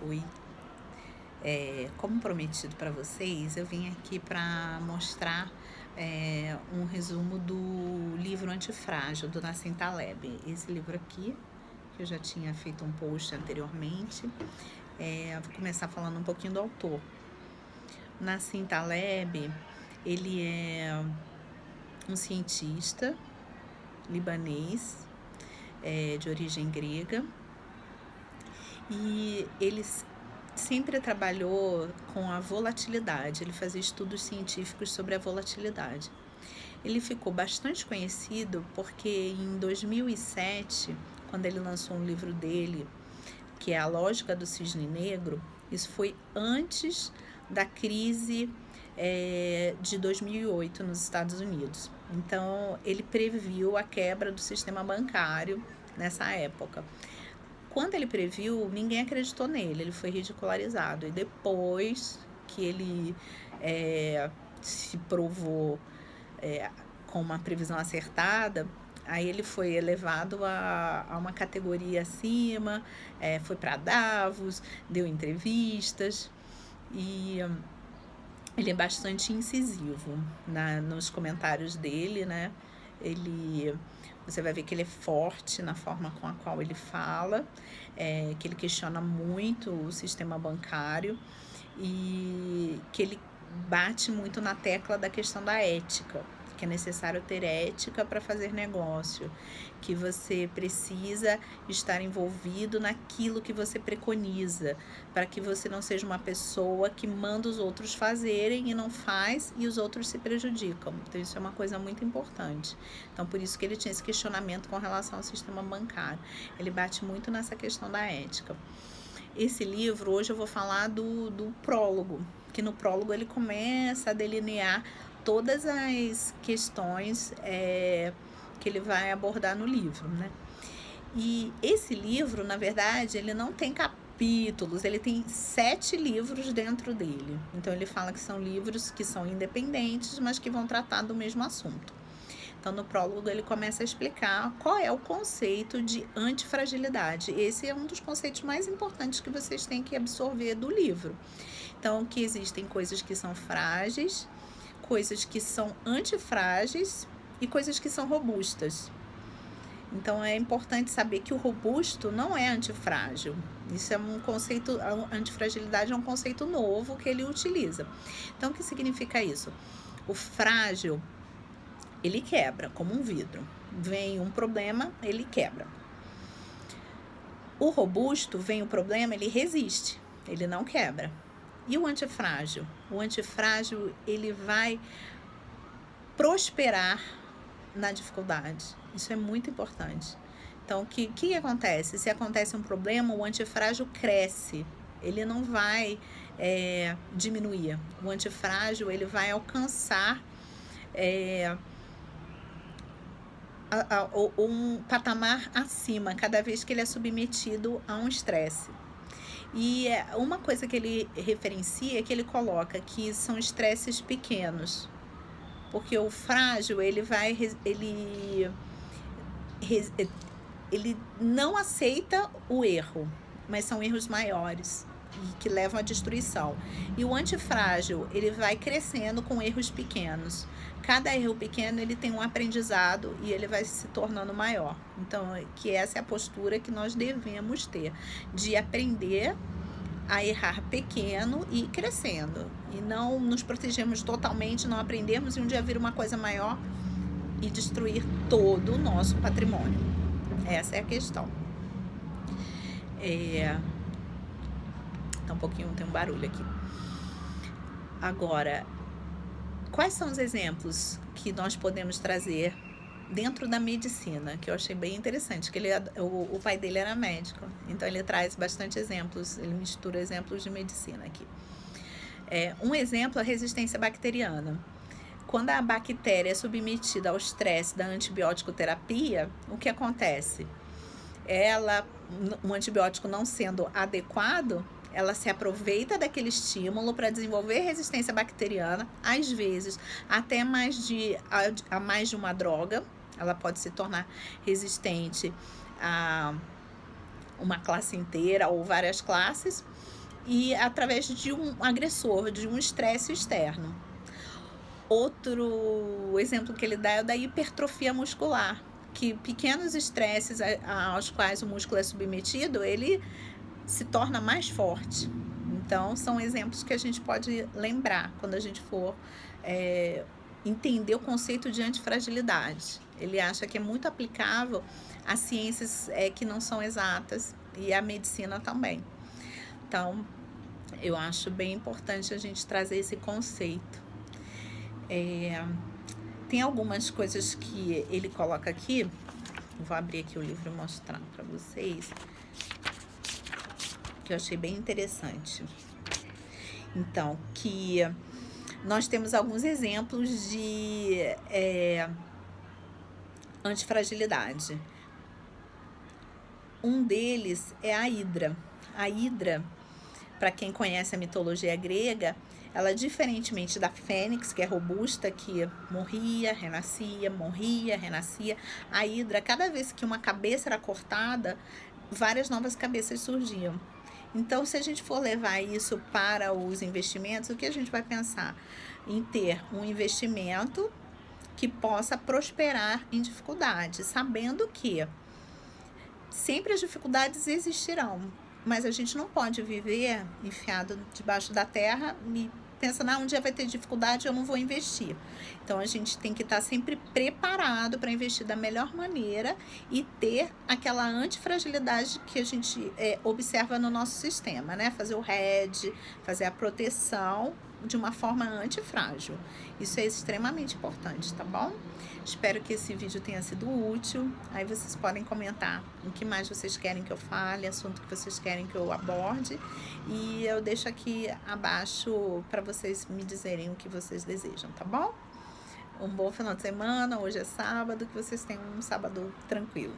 Oi, como prometido para vocês, eu vim aqui para mostrar um resumo do livro Antifrágil, do Nassim Taleb. Esse livro aqui, que eu já tinha feito um post anteriormente, vou começar falando um pouquinho do autor. Nassim Taleb, ele é um cientista libanês, de origem grega, e ele sempre trabalhou com a volatilidade, ele fazia estudos científicos sobre a volatilidade. Ele ficou bastante conhecido porque em 2007, quando ele lançou um livro dele, que é A Lógica do Cisne Negro, isso foi antes da crise de 2008 nos Estados Unidos. Então, ele previu a quebra do sistema bancário nessa época. Quando ele previu, ninguém acreditou nele, ele foi ridicularizado. E depois que ele se provou com uma previsão acertada, aí ele foi elevado a uma categoria acima, foi para Davos, deu entrevistas e ele é bastante incisivo nos comentários dele, né? Você vai ver que ele é forte na forma com a qual ele fala, que ele questiona muito o sistema bancário e que ele bate muito na tecla da questão da ética, que é necessário ter ética para fazer negócio, que você precisa estar envolvido naquilo que você preconiza, para que você não seja uma pessoa que manda os outros fazerem e não faz e os outros se prejudicam. Então isso é uma coisa muito importante. Então por isso que ele tinha esse questionamento com relação ao sistema bancário. Ele bate muito nessa questão da ética. Esse livro, hoje eu vou falar do prólogo, que no prólogo ele começa a delinear todas as questões que ele vai abordar no livro, né? E esse livro, na verdade, ele não tem capítulos, ele tem 7 livros dentro dele. Então ele fala que são livros que são independentes, mas que vão tratar do mesmo assunto. Então, no prólogo, ele começa a explicar qual é o conceito de antifragilidade. Esse é um dos conceitos mais importantes que vocês têm que absorver do livro. Então, que existem coisas que são frágeis, coisas que são antifrágeis e coisas que são robustas. Então, é importante saber que o robusto não é antifrágil. Isso é um conceito, a antifragilidade é um conceito novo que ele utiliza. Então, o que significa isso? O frágil, ele quebra, como um vidro. Vem um problema, ele quebra. O robusto, vem o problema, ele resiste, ele não quebra. E o antifrágil? O antifrágil, ele vai prosperar na dificuldade. Isso é muito importante. Então, o que acontece? Se acontece um problema, o antifrágil cresce. Ele não vai diminuir. O antifrágil, ele vai alcançar um patamar acima, cada vez que ele é submetido a um estresse. E uma coisa que ele referencia é que ele coloca que são estresses pequenos, porque o frágil, ele não aceita o erro, mas são erros maiores e que levam à destruição. E o antifrágil, ele vai crescendo com erros pequenos. Cada erro pequeno, ele tem um aprendizado e ele vai se tornando maior. Então, que essa é a postura que nós devemos ter, de aprender a errar pequeno e ir crescendo. E não nos protegermos totalmente, não aprendermos e um dia vir uma coisa maior e destruir todo o nosso patrimônio. Essa é a questão. Tá um pouquinho, tem um barulho aqui. Agora, quais são os exemplos que nós podemos trazer dentro da medicina, que eu achei bem interessante, que o pai dele era médico, então ele traz bastante exemplos, ele mistura exemplos de medicina aqui. Um exemplo é a resistência bacteriana. Quando a bactéria é submetida ao estresse da antibiótico terapia, o que acontece? Um antibiótico não sendo adequado, ela se aproveita daquele estímulo para desenvolver resistência bacteriana, às vezes até a mais de uma droga. Ela pode se tornar resistente a uma classe inteira ou várias classes, e através de um agressor, de um estresse externo. Outro exemplo que ele dá é o da hipertrofia muscular, que pequenos estresses aos quais o músculo é submetido, ele se torna mais forte. Então, são exemplos que a gente pode lembrar quando a gente for entender o conceito de antifragilidade. Ele acha que é muito aplicável a ciências que não são exatas e a medicina também. Então, eu acho bem importante a gente trazer esse conceito. Tem algumas coisas que ele coloca aqui, vou abrir aqui o livro e mostrar para vocês, que eu achei bem interessante. Então, que nós temos alguns exemplos de antifragilidade. Um deles é a Hidra. A Hidra, para quem conhece a mitologia grega, ela, diferentemente da Fênix, que é robusta, que morria, renascia, a Hidra, cada vez que uma cabeça era cortada, várias novas cabeças surgiam. Então, se a gente for levar isso para os investimentos, o que a gente vai pensar? Em ter um investimento que possa prosperar em dificuldades, sabendo que sempre as dificuldades existirão, mas a gente não pode viver enfiado debaixo da terra e pensando, um dia vai ter dificuldade, eu não vou investir. Então, a gente tem que estar sempre preparado para investir da melhor maneira e ter aquela antifragilidade que a gente observa no nosso sistema, né? Fazer o hedge, fazer a proteção de uma forma antifrágil. Isso é extremamente importante, tá bom? Espero que esse vídeo tenha sido útil. Aí vocês podem comentar o que mais vocês querem que eu fale, assunto que vocês querem que eu aborde. E eu deixo aqui abaixo para vocês me dizerem o que vocês desejam, tá bom? Um bom final de semana, hoje é sábado, que vocês tenham um sábado tranquilo.